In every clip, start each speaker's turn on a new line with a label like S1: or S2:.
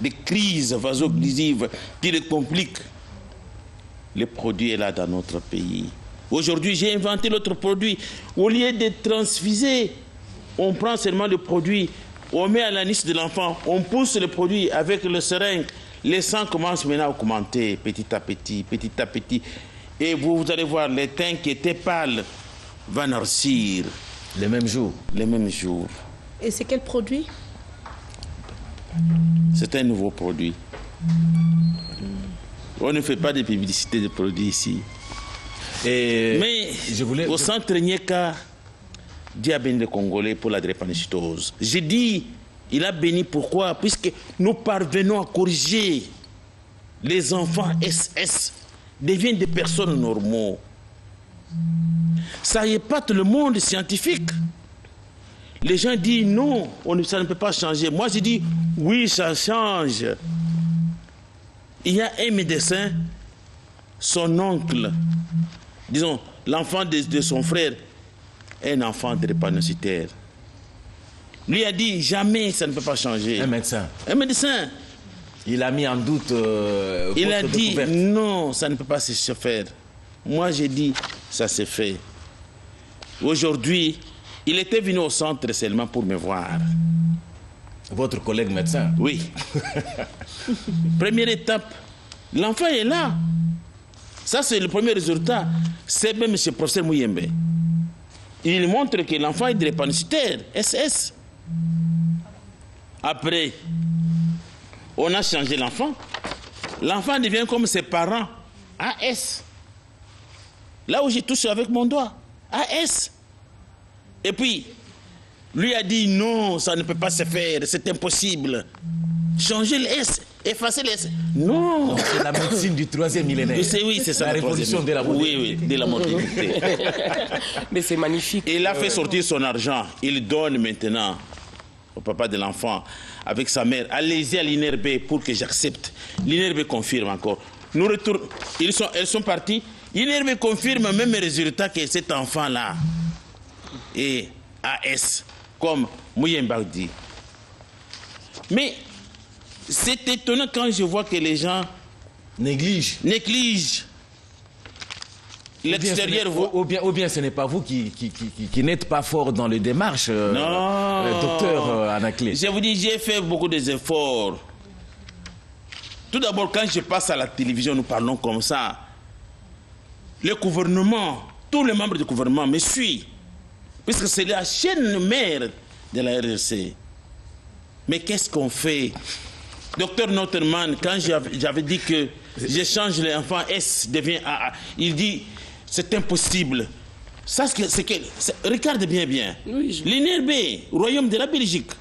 S1: des crises vaso-occlusives qui le compliquent. Le produit est là dans notre pays. Aujourd'hui, j'ai inventé l'autre produit. Au lieu de transfuser, on prend seulement le produit, on met à la niche de l'enfant, on pousse le produit avec le seringue. Les sangs commencent maintenant à augmenter petit à petit, petit à petit. Et vous allez voir, les teints qui étaient pâles vont noircir.
S2: Les mêmes jours.
S1: Les mêmes jours.
S3: Et c'est quel produit?
S1: C'est un nouveau produit. On ne fait pas de publicité de produits ici. Mais au centre Nyeka, Dieu a béni les Congolais pour la drépanocytose. J'ai dit, il a béni pourquoi? Puisque nous parvenons à corriger les enfants SS, deviennent des personnes normaux. Ça épate le monde scientifique. Les gens disent non, ça ne peut pas changer. Moi, je dis oui, ça change. Il y a un médecin, son oncle, disons, l'enfant de son frère, un enfant drépanocytaire. Lui a dit jamais ça ne peut pas changer.
S2: Un médecin.
S1: Un médecin.
S2: Il a mis en doute.
S1: Il a dit non, ça ne peut pas se faire. Moi, j'ai dit ça se fait. Aujourd'hui, il était venu au centre seulement pour me voir.
S2: Votre collègue médecin?
S1: Oui. Première étape, l'enfant est là. Ça, c'est le premier résultat. C'est même chez le professeur Mouyembe. Il montre que l'enfant est drépanocytaire, SS. Après, on a changé l'enfant. L'enfant devient comme ses parents, AS. Là où j'ai touché avec mon doigt, AS. Et puis, lui a dit non, ça ne peut pas se faire, c'est impossible. Changer le S, effacer le S. Non.
S2: C'est la médecine du 3e millénaire.
S1: Oui, c'est ça.
S2: La révolution de la modernité.
S1: Oui, de la modernité.
S3: Mais c'est magnifique.
S1: Il a fait sortir son argent. Il donne maintenant au papa de l'enfant avec sa mère. Allez-y à l'INRB pour que j'accepte. L'INRB confirme encore. Nous retournons. Elles sont parties. L'INRB confirme même les résultats que cet enfant-là est AS, comme Mouyemba dit. Mais c'est étonnant quand je vois que les gens négligent l'extérieur.
S2: Ou bien ce n'est pas vous qui n'êtes pas fort dans les démarches, docteur Anaclé.
S1: Je vous dis, j'ai fait beaucoup d'efforts. Tout d'abord, quand je passe à la télévision, nous parlons comme ça. Le gouvernement, tous les membres du gouvernement me suivent. Puisque c'est la chaîne mère de la RRC. Mais qu'est-ce qu'on fait? Docteur Notterman, quand j'avais dit que j'échange les enfants, S devient AA, il dit c'est impossible. Ça, regarde bien. Oui, l'INRB, Royaume de la Belgique,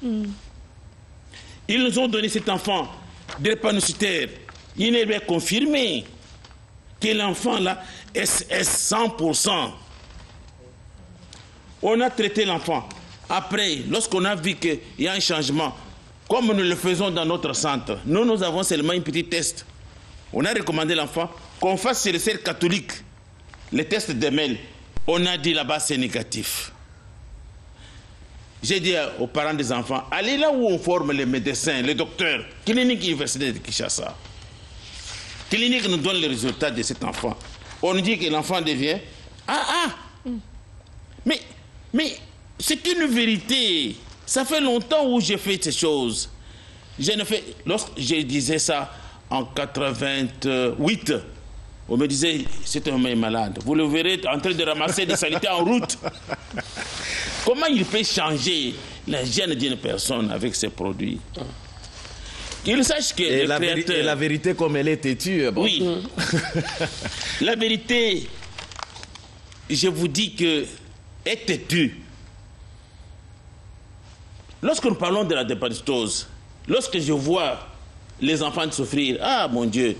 S1: ils nous ont donné cet enfant drépanocytaire. L'INRB a confirmé que l'enfant là est 100%. On a traité l'enfant. Après, lorsqu'on a vu qu'il y a un changement, comme nous le faisons dans notre centre, nous avons seulement un petit test. On a recommandé l'enfant qu'on fasse chez les sœurs catholiques les tests de mail. On a dit là-bas c'est négatif. J'ai dit aux parents des enfants, allez là où on forme les médecins, les docteurs, clinique université de Kinshasa. Clinique nous donne les résultats de cet enfant. On nous dit que l'enfant devient Mais c'est une vérité. Ça fait longtemps où j'ai fait ces choses. Lorsque je disais ça en 88, on me disait, cet homme est malade. Vous le verrez en train de ramasser des saletés en route. Comment il peut changer la gène d'une personne avec ces produits? Qu'il sache que
S2: et la vérité comme elle est têtue. Bon.
S1: Oui. La vérité, je vous dis que est têtue. Lorsque nous parlons de la drépanocytose, lorsque je vois les enfants souffrir, ah mon Dieu,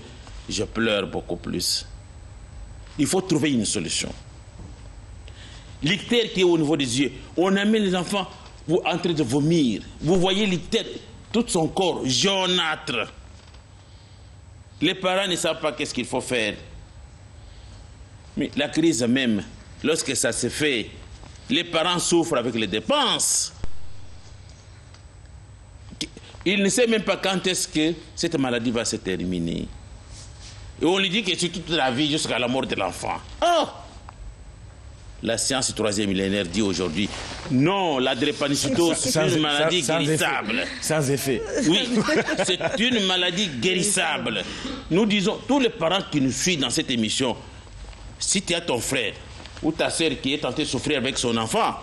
S1: je pleure beaucoup plus. Il faut trouver une solution. L'ictère qui est au niveau des yeux, on amène les enfants en train de vomir. Vous voyez l'ictère, tout son corps jaunâtre. Les parents ne savent pas qu'est-ce qu'il faut faire. Mais la crise même, lorsque ça se fait, les parents souffrent avec les dépenses. Il ne sait même pas quand est-ce que cette maladie va se terminer. Et on lui dit que c'est toute la vie jusqu'à la mort de l'enfant. Oh! La science du 3e millénaire dit aujourd'hui, non, la drépanocytose, c'est une maladie guérissable.
S2: Sans effet.
S1: Oui, c'est une maladie guérissable. Nous disons, tous les parents qui nous suivent dans cette émission, si tu as ton frère ou ta sœur qui est tenté de souffrir avec son enfant,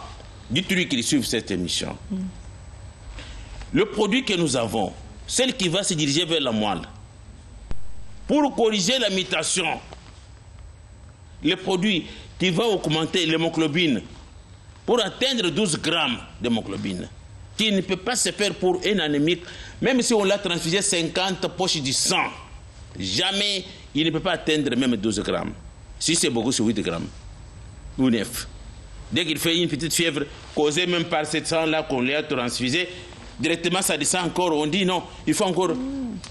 S1: dites-lui qu'il suive cette émission. Le produit que nous avons, celle qui va se diriger vers la moelle, pour corriger la mutation, le produit qui va augmenter l'hémoglobine pour atteindre 12 grammes d'hémoglobine, qui ne peut pas se faire pour un anémique, même si on l'a transfusé 50 poches du sang. Jamais, il ne peut pas atteindre même 12 grammes. Si c'est beaucoup, c'est 8 grammes ou 9. Dès qu'il fait une petite fièvre, causée même par ce sang-là qu'on lui a transfusé, directement ça descend encore. On dit non, il faut encore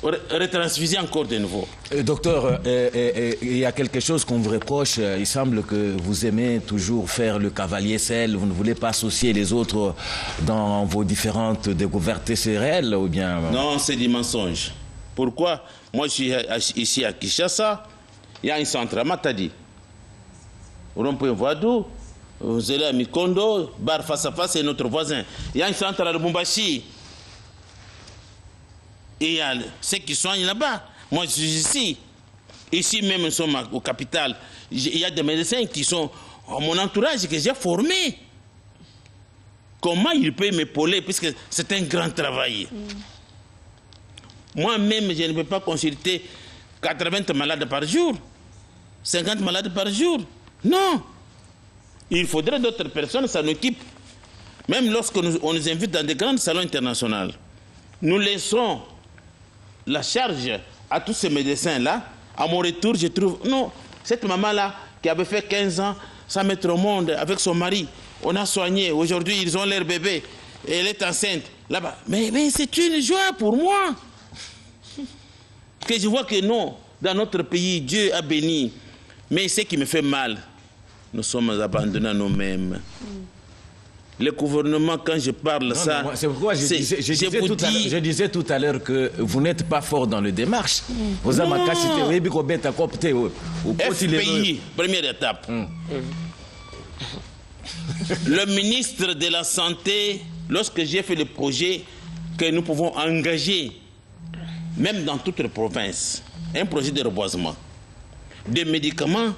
S1: retransfuser encore de nouveau.
S2: Docteur, il y a quelque chose qu'on vous reproche. Il semble que vous aimez toujours faire le cavalier seul. Vous ne voulez pas associer les autres dans vos différentes découvertes. C'est réel ou bien...
S1: Non, c'est du mensonge. Pourquoi? Moi, je suis ici à Kinshasa. Il y a un centre à Matadi. Au rond-point Voadou. Vous allez à Mikondo. Bar face à face, c'est notre voisin. Il y a un centre à Lubumbashi. Et il y a ceux qui soignent là-bas. Moi, je suis ici. Ici même, nous sommes au capital. Il y a des médecins qui sont à mon entourage que j'ai formés. Comment ils peuvent m'épauler puisque c'est un grand travail. Moi-même, je ne peux pas consulter 80 malades par jour, 50 malades par jour. Non. Il faudrait d'autres personnes s'en occupent. Même lorsque on nous invite dans des grands salons internationaux, nous laissons la charge à tous ces médecins-là. À mon retour, je trouve... Non, cette maman-là, qui avait fait 15 ans, sans mettre au monde, avec son mari, on a soigné. Aujourd'hui, ils ont leur bébé. Et elle est enceinte. Là-bas. Mais c'est une joie pour moi. Que je vois que non, dans notre pays, Dieu a béni. Mais ce qui me fait mal, nous sommes abandonnés à nous-mêmes. Le gouvernement, quand je parle ça...
S2: C'est pourquoi je disais tout à l'heure que vous n'êtes pas fort dans le démarche. Vous avez
S1: FPI, première étape. Le ministre de la Santé, lorsque j'ai fait le projet que nous pouvons engager, même dans toutes les provinces, un projet de reboisement, des médicaments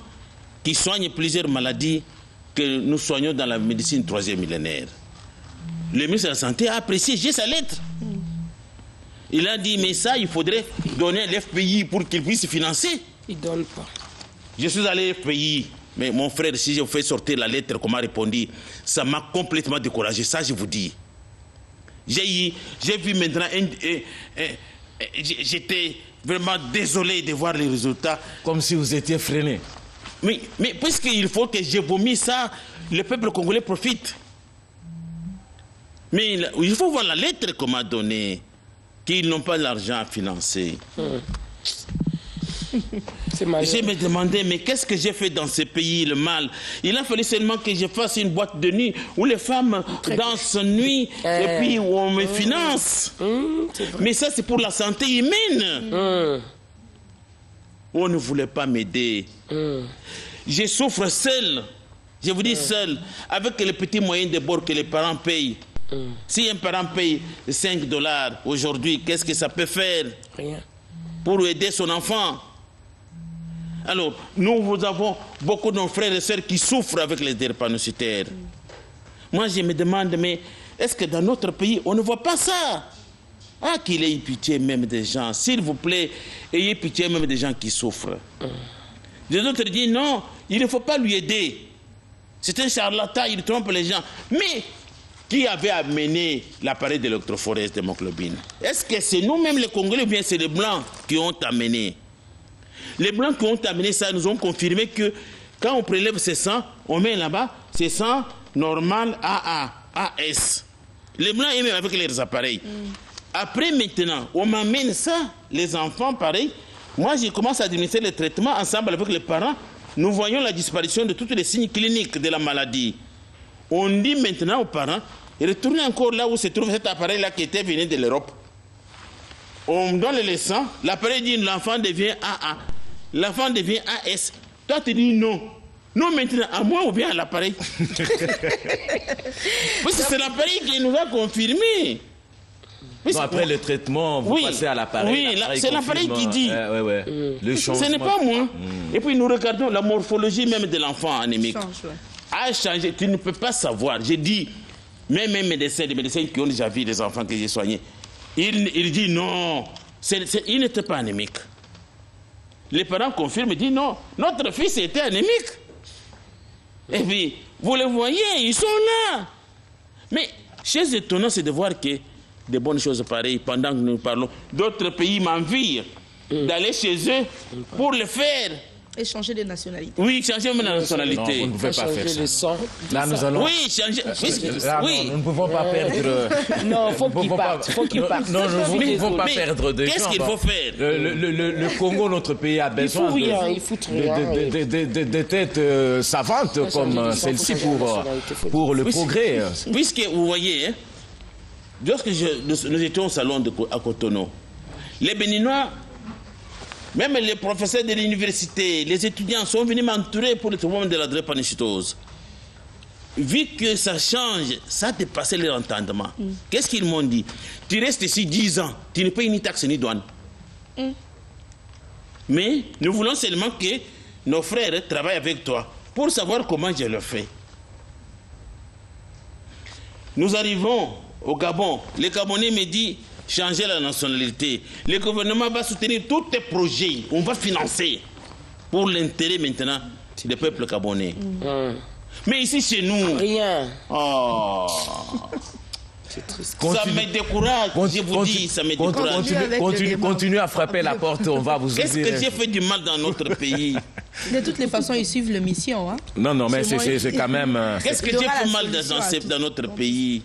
S1: qui soignent plusieurs maladies que nous soignons dans la médecine 3e millénaire. Le ministre de la Santé a apprécié, j'ai sa lettre. Il a dit, mais ça, il faudrait donner à l'FPI pour qu'il puisse financer.
S3: Il ne donne pas.
S1: Je suis allé à l'FPI, mais mon frère, si je fais sortir la lettre qu'on m'a répondu, ça m'a complètement découragé, ça je vous dis. J'ai vu maintenant, j'étais vraiment désolé de voir les résultats.
S2: Comme si vous étiez freiné.
S1: Mais puisqu'il faut que je vomis ça, le peuple congolais profite. Mais il faut voir la lettre qu'on m'a donnée, qu'ils n'ont pas l'argent à financer. Je me demandais, mais qu'est-ce que j'ai fait dans ce pays, le mal? Il a fallu seulement que je fasse une boîte de nuit où les femmes dansent nuit et puis où on me finance. Mais ça, c'est pour la santé humaine. On ne voulait pas m'aider. Je souffre seul. Je vous dis seul, avec les petits moyens de bord que les parents payent. Si un parent paye $5 aujourd'hui, qu'est-ce que ça peut faire?
S3: Rien.
S1: Pour aider son enfant. Alors, nous avons beaucoup de nos frères et sœurs qui souffrent avec les drépanocytaires. Moi, je me demande, mais est-ce que dans notre pays, on ne voit pas ça? Ah, qu'il ait pitié même des gens. S'il vous plaît, ayez pitié même des gens qui souffrent. Les autres disent non, il ne faut pas lui aider. C'est un charlatan, il trompe les gens. Mais qui avait amené l'appareil d'électrophorèse d'hémoglobine? Est-ce que c'est nous-mêmes les Congolais ou bien c'est les Blancs qui ont amené? Les Blancs qui ont amené ça nous ont confirmé que quand on prélève ce sang, on met là-bas, c'est sang normal AA, AS. Les Blancs, et même avec leurs appareils. Après, maintenant, on m'amène ça, les enfants, pareil. Moi, je commence à administrer le traitement ensemble avec les parents. Nous voyons la disparition de tous les signes cliniques de la maladie. On dit maintenant aux parents, retournez encore là où se trouve cet appareil-là qui était venu de l'Europe. on donne le sang, l'appareil dit l'enfant devient AA. L'enfant devient AS. Toi, tu dis non. Non, maintenant, à moi ou bien à l'appareil. Parce que c'est l'appareil qui nous a confirmé.
S2: Non, après le traitement, vous passez à l'appareil.
S1: Oui, c'est l'appareil qui dit.
S2: Le changement.
S1: Ce n'est pas moi. Et puis nous regardons la morphologie même de l'enfant anémique. A changé. Tu ne peux pas savoir. J'ai dit, même les médecins qui ont déjà vu les enfants que j'ai soignés, il dit non, il n'était pas anémique. Les parents confirment, disent non, notre fils était anémique. Et puis, vous le voyez, ils sont là. Mais, chose étonnante, c'est de voir que des bonnes choses pareilles, pendant que nous parlons, d'autres pays m'envient d'aller chez eux pour le faire.
S3: Et changer de nationalité.
S1: Oui, changer de nationalité.
S2: Non, vous ne pouvez pas faire ça. Là, nous allons...
S1: Oui, changer...
S2: Là,
S1: oui.
S2: Non, nous ne pouvons pas perdre...
S3: Non, il faut qu'il parte. Faut qu'il parte.
S2: Non, nous ne pouvons pas perdre de gens.
S1: Qu'est-ce qu'il faut faire?
S2: Le Congo, notre pays, a besoin de têtes savantes comme celle-ci pour le progrès.
S1: Puisque, vous voyez, hein, lorsque nous étions au salon à Cotonou, les Béninois, même les professeurs de l'université, les étudiants sont venus m'entourer pour le traitement de la drépanocytose. Vu que ça change, ça a dépassé leur entendement. Qu'est-ce qu'ils m'ont dit? Tu restes ici 10 ans, tu ne payes ni taxe ni douane. Mais nous voulons seulement que nos frères travaillent avec toi pour savoir comment je le fais. Nous arrivons au Gabon. Le Gabonais me dit changer la nationalité. Le gouvernement va soutenir tous tes projets. On va financer pour l'intérêt maintenant du peuple gabonais. Mais ici chez nous...
S3: Rien.
S1: Oh.
S3: C'est triste.
S1: Ça me décourage, je vous dis, ça me décourage.
S2: Continue à frapper la porte, on va vous
S1: Qu'est-ce
S2: ouvrir.
S1: que j'ai fait du mal dans notre pays?
S3: De toutes les façons, ils suivent la mission. Hein.
S2: Non, mais c'est quand même...
S1: Qu'est-ce que j'ai fait mal dans notre pays?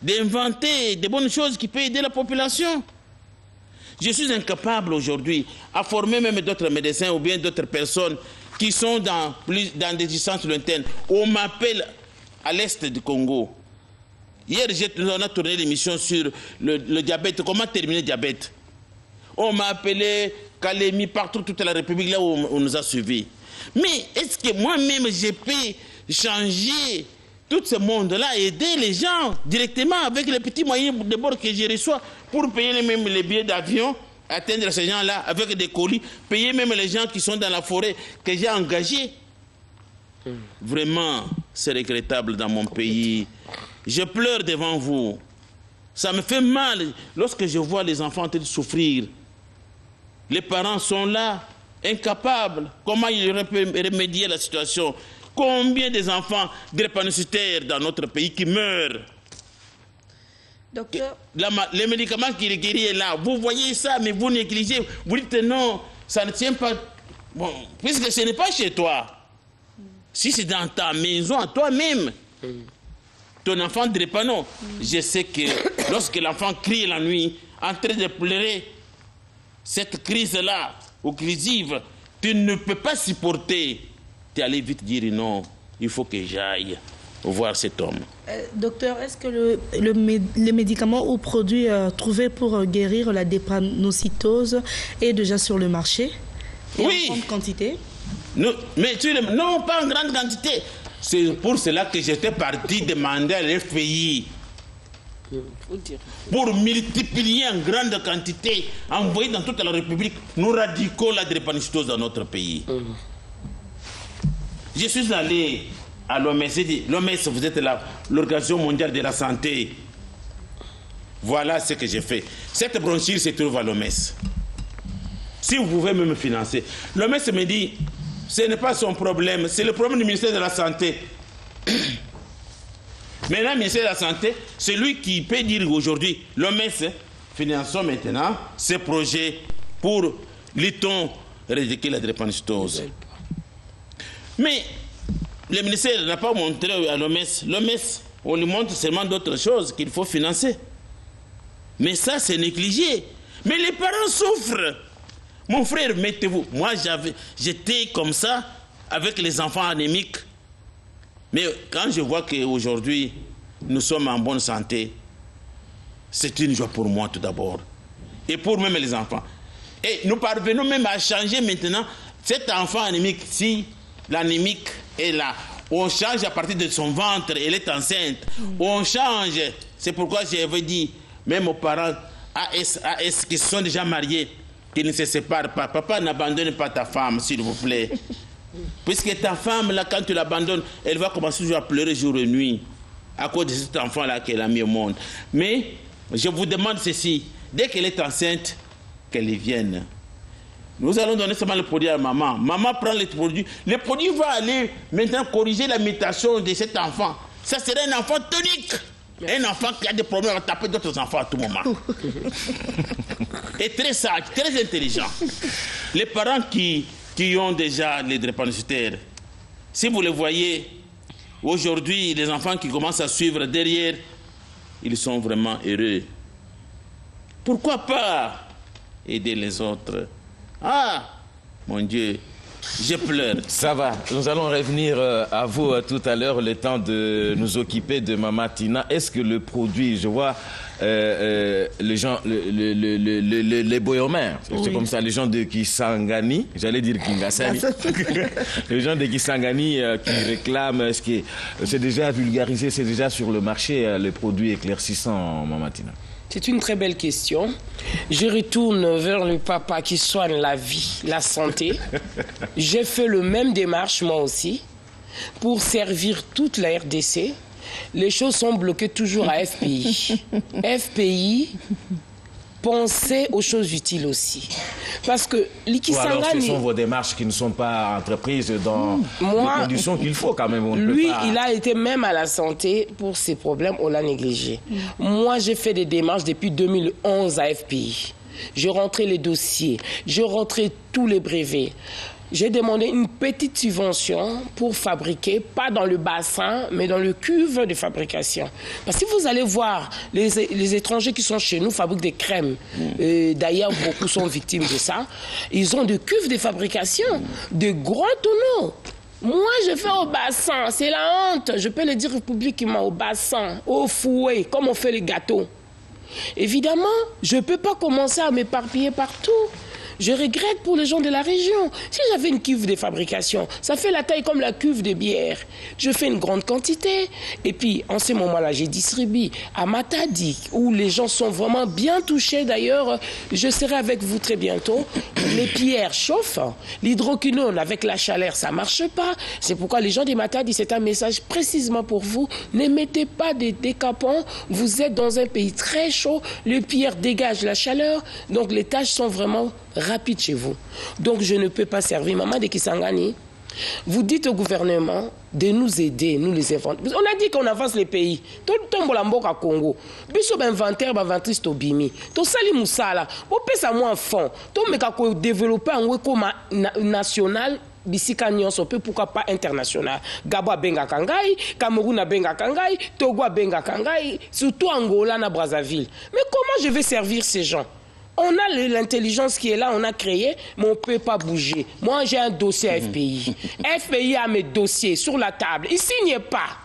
S1: D'inventer des bonnes choses qui peuvent aider la population. Je suis incapable aujourd'hui à former même d'autres médecins ou bien d'autres personnes qui sont dans des distances lointaines. On m'appelle à l'est du Congo. Hier, on a tourné l'émission sur le diabète, comment terminer le diabète. On m'a appelé Kalemi, partout, toute la République, là où on nous a suivis. Mais est-ce que moi-même, je peux changer tout ce monde-là, aider les gens directement avec les petits moyens de bord que je reçois pour payer même les billets d'avion, atteindre ces gens-là avec des colis, payer même les gens qui sont dans la forêt que j'ai engagés? Vraiment, c'est regrettable dans mon pays. Je pleure devant vous. Ça me fait mal lorsque je vois les enfants en train de souffrir. Les parents sont là, incapables. Comment ils remédier à la situation? Combien des enfants drépanocytaires dans notre pays qui meurent?
S3: Docteur,
S1: les médicaments qui les guérissent là, vous voyez ça, mais vous négligez. Vous dites non, ça ne tient pas. Bon, puisque ce n'est pas chez toi. Si c'est dans ta maison, à toi-même, ton enfant drépano, je sais que lorsque l'enfant crie la nuit, en train de pleurer, cette crise-là, occlusive, tu ne peux pas supporter. Tu es allé vite dire non, il faut que j'aille voir cet homme.
S3: Docteur, est-ce que les médicaments ou produits trouvés pour guérir la drépanocytose est déjà sur le marché? Et
S1: oui.
S3: En grande quantité?
S1: Non, mais non, pas en grande quantité. C'est pour cela que j'étais parti demander à l'FPI pour multiplier en grande quantité, envoyer dans toute la République, nous radiquons la drépanocytose dans notre pays. Je suis allé à l'OMS, j'ai dit, l'OMS, vous êtes l'Organisation mondiale de la santé. Voilà ce que j'ai fait. Cette brochure se trouve à l'OMS. Si vous pouvez me financer. L'OMS me dit, ce n'est pas son problème, c'est le problème du ministère de la Santé. Maintenant, le ministère de la Santé, c'est lui qui peut dire aujourd'hui, l'OMS, finançons maintenant ces projets pour lutter, éradiquer la drépanocytose. Mais le ministère n'a pas montré à l'OMS. L'OMS, on lui montre seulement d'autres choses qu'il faut financer. Mais ça, c'est négligé. Mais les parents souffrent. Mon frère, mettez-vous. Moi, j'étais comme ça avec les enfants anémiques. Mais quand je vois qu'aujourd'hui, nous sommes en bonne santé, c'est une joie pour moi tout d'abord. et pour même les enfants. Et nous parvenons même à changer maintenant cet enfant anémique, si l'anémique est là. On change à partir de son ventre, elle est enceinte. On change. C'est pourquoi je veux dire, même aux parents AS qui sont déjà mariés, qui ne se séparent pas. Papa, n'abandonne pas ta femme, s'il vous plaît. Puisque ta femme, là, quand tu l'abandonnes, elle va commencer toujours à pleurer jour et nuit à cause de cet enfant-là qu'elle a mis au monde. Mais je vous demande ceci, dès qu'elle est enceinte, qu'elle vienne. Nous allons donner seulement le produit à maman. Maman prend le produit. Le produit va aller maintenant corriger la mutation de cet enfant. Ça serait un enfant tonique. Un enfant qui a des problèmes à taper d'autres enfants à tout moment. Et très sage, très intelligent. Les parents qui ont déjà les drépanocytaires, si vous les voyez, aujourd'hui, les enfants qui commencent à suivre derrière, ils sont vraiment heureux. Pourquoi pas aider les autres? Ah, mon Dieu, je pleure.
S2: Ça va, nous allons revenir à vous tout à l'heure, le temps de nous occuper de Maman Tina. Est-ce que le produit, je vois les gens, les boyomères, c'est comme ça, les gens de Kisangani, j'allais dire Kingasani, les gens de Kisangani qui réclament, est-ce que c'est déjà vulgarisé, c'est déjà sur le marché, les produits éclaircissants, Maman Tina?
S4: C'est une très belle question. Je retourne vers le papa qui soigne la vie, la santé. J'ai fait le même démarche, moi aussi, pour servir toute la RDC. Les choses sont bloquées toujours à FPI. FPI, pensez aux choses utiles aussi. Parce que l'Ikisangani...
S2: Alors, ce sont vos démarches qui ne sont pas entreprises dans les conditions qu'il faut quand même.
S4: Lui, il a été même à la santé pour ses problèmes, on l'a négligé. Moi, j'ai fait des démarches depuis 2011 à FPI. J'ai rentré les dossiers, j'ai rentré tous les brevets. J'ai demandé une petite subvention pour fabriquer, pas dans le bassin, mais dans le cuve de fabrication. Parce que si vous allez voir, les étrangers qui sont chez nous fabriquent des crèmes. D'ailleurs, beaucoup sont victimes de ça. Ils ont des cuves de fabrication, de gros tonneaux. Moi, je fais au bassin, c'est la honte. Je peux le dire publiquement, au bassin, au fouet, comme on fait les gâteaux. Évidemment, je ne peux pas commencer à m'éparpiller partout. Je regrette pour les gens de la région. Si j'avais une cuve de fabrication, ça fait la taille comme la cuve de bière. Je fais une grande quantité. Et puis, en ce moment-là, j'ai distribué à Matadi, où les gens sont vraiment bien touchés. D'ailleurs, je serai avec vous très bientôt. Les pierres chauffent. L'hydroquinone, avec la chaleur, ça ne marche pas. C'est pourquoi les gens de Matadi, c'est un message précisément pour vous. Ne mettez pas des décapants. Vous êtes dans un pays très chaud. Les pierres dégagent la chaleur. Donc, les tâches sont vraiment rapide chez vous. Donc je ne peux pas servir. Maman de Kisangani, vous dites au gouvernement de nous aider, nous les inventeurs. On a dit qu'on avance les pays. Tout le temps, on a Congo. Biso inventaire, inventrice Tobimi. Tout sali moussala. Vous payez moi en fond. Tout me kako développer un comme national. Bisika nyonso pe pourquoi pas international. Gabon benga kangai, Cameroun benga kangai, Togo benga kangai, surtout Angola na Brazzaville. Mais comment je vais servir ces gens? On a l'intelligence qui est là, on a créé, mais on ne peut pas bouger. Moi, j'ai un dossier à FPI. FPI a mes dossiers sur la table. Il ne signe pas.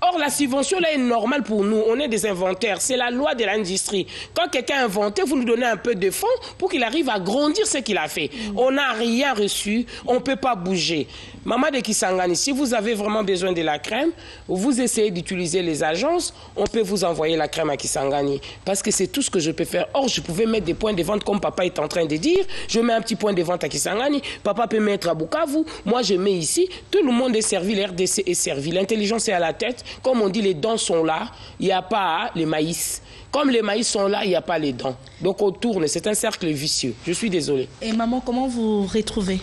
S4: Or, la subvention là est normale pour nous. On est des inventaires. C'est la loi de l'industrie. Quand quelqu'un a inventé, vous nous donnez un peu de fonds pour qu'il arrive à grandir ce qu'il a fait. On n'a rien reçu. On ne peut pas bouger. Maman de Kisangani, si vous avez vraiment besoin de la crème, vous essayez d'utiliser les agences, on peut vous envoyer la crème à Kisangani. Parce que c'est tout ce que je peux faire. Or, je pouvais mettre des points de vente comme papa est en train de dire. Je mets un petit point de vente à Kisangani. Papa peut mettre à Bukavu. Moi, je mets ici. Tout le monde est servi. L'RDC est servi. L'intelligence est à la tête. Comme on dit, les dents sont là. Il n'y a pas les maïs. Comme les maïs sont là, il n'y a pas les dents. Donc, on tourne. C'est un cercle vicieux. Je suis désolée.
S3: Et maman, comment vous retrouvez?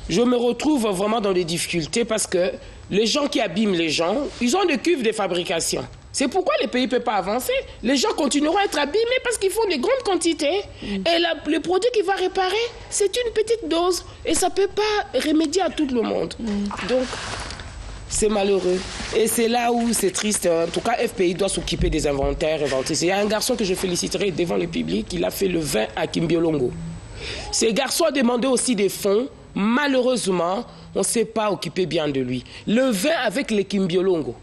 S4: Je me retrouve vraiment dans des difficultés parce que les gens qui abîment les gens, ils ont des cuves de fabrication. C'est pourquoi les pays ne peuvent pas avancer. Les gens continueront à être abîmés parce qu'ils font des grandes quantités. Et le produit qui va réparer, c'est une petite dose. Et ça ne peut pas remédier à tout le monde. Donc, c'est malheureux. Et c'est là où c'est triste. En tout cas, FPI doit s'occuper des inventaires, inventrices. Il y a un garçon que je féliciterai devant le public. Il a fait le vin à Kimbiolongo. Ce garçon a demandé aussi des fonds. Malheureusement, on ne s'est pas occupé bien de lui. Le vin avec les Kimbiolongo.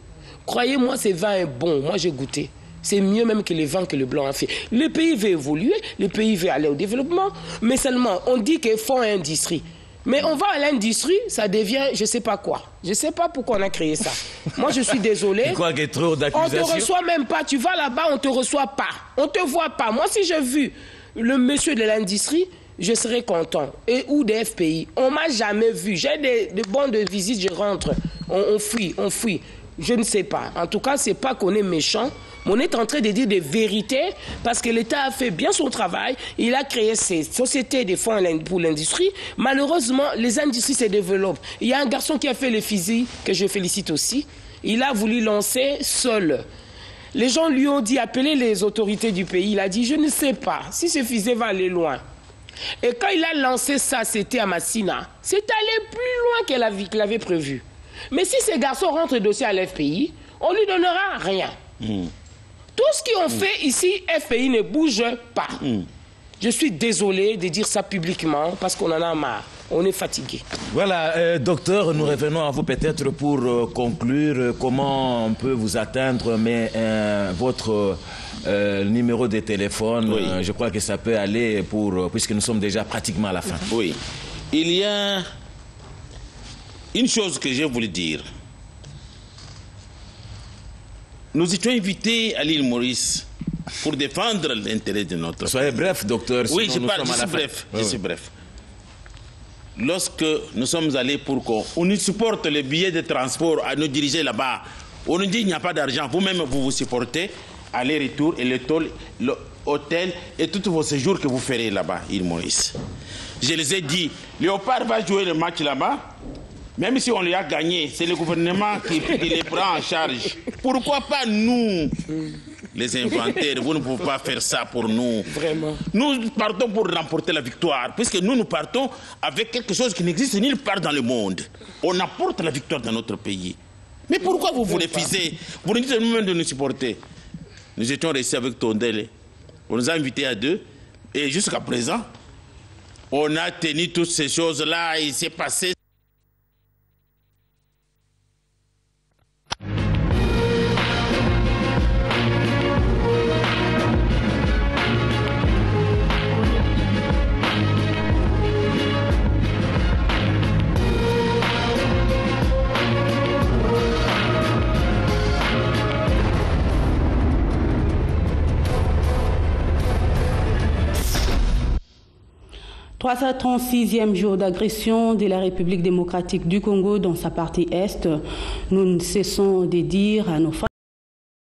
S4: Croyez-moi, ce vin est bon. Moi, j'ai goûté. C'est mieux même que le vent que le blanc a fait. Le pays veut évoluer, le pays veut aller au développement, mais seulement on dit qu'il faut une industrie. Mais on va à l'industrie, ça devient je ne sais pas quoi. Je ne sais pas pourquoi on a créé ça. Moi, je suis désolée.
S2: Quoi qu'il y ait trop d'accusations.
S4: On ne te reçoit même pas. Tu vas là-bas, on ne te reçoit pas. On ne te voit pas. Moi, si j'ai vu le monsieur de l'industrie, je serais content. Et ou des FPI. On ne m'a jamais vu. J'ai des bons de visite, je rentre. On fuit, on fuit. Je ne sais pas. En tout cas, ce n'est pas qu'on est méchant. Mais on est en train de dire des vérités parce que l'État a fait bien son travail. Il a créé ces sociétés de fonds pour l'industrie. Malheureusement, les industries se développent. Il y a un garçon qui a fait le physique, que je félicite aussi. Il a voulu lancer seul. Les gens lui ont dit, appelez les autorités du pays. Il a dit, je ne sais pas si ce fusil va aller loin. Et quand il a lancé ça, c'était à Massina. C'est allé plus loin qu'il avait prévu. Mais si ces garçons rentrent le dossier à l'FPI, on ne lui donnera rien. Tout ce qu'ils ont fait ici, FPI ne bouge pas. Je suis désolé de dire ça publiquement parce qu'on en a marre. On est fatigué.
S2: Voilà, docteur, nous revenons à vous peut-être pour conclure. Comment on peut vous atteindre, mais votre numéro de téléphone,
S1: oui.
S2: Je crois que ça peut aller puisque nous sommes déjà pratiquement à la fin.
S1: Oui. Il y a une chose que j'ai voulu dire. Nous étions invités à l'île Maurice pour défendre l'intérêt de notre...
S2: Soyez bref, docteur.
S1: Oui, je suis bref. Je suis bref. Lorsque nous sommes allés pour qu'on nous supporte les billets de transport à nous diriger là-bas, on nous dit qu'il n'y a pas d'argent. Vous-même, vous supportez aller-retour et le tôle, l'hôtel et tous vos séjours que vous ferez là-bas, île Maurice. Je les ai dit, Léopard va jouer le match là-bas. Même si on les a gagnés, c'est le gouvernement qui les prend en charge. Pourquoi pas nous, les inventaires? Vous ne pouvez pas faire ça pour nous.
S4: Vraiment.
S1: Nous partons pour remporter la victoire, puisque nous partons avec quelque chose qui n'existe nulle part dans le monde. On apporte la victoire dans notre pays. Mais pourquoi vous vous refusez? Vous nous dites nous-mêmes de nous supporter. Nous étions restés avec Tondele. On nous a invités à deux. Et jusqu'à présent, on a tenu toutes ces choses-là. Il s'est passé.
S5: « 336e jour d'agression de la République démocratique du Congo dans sa partie est. Nous ne cessons de dire à nos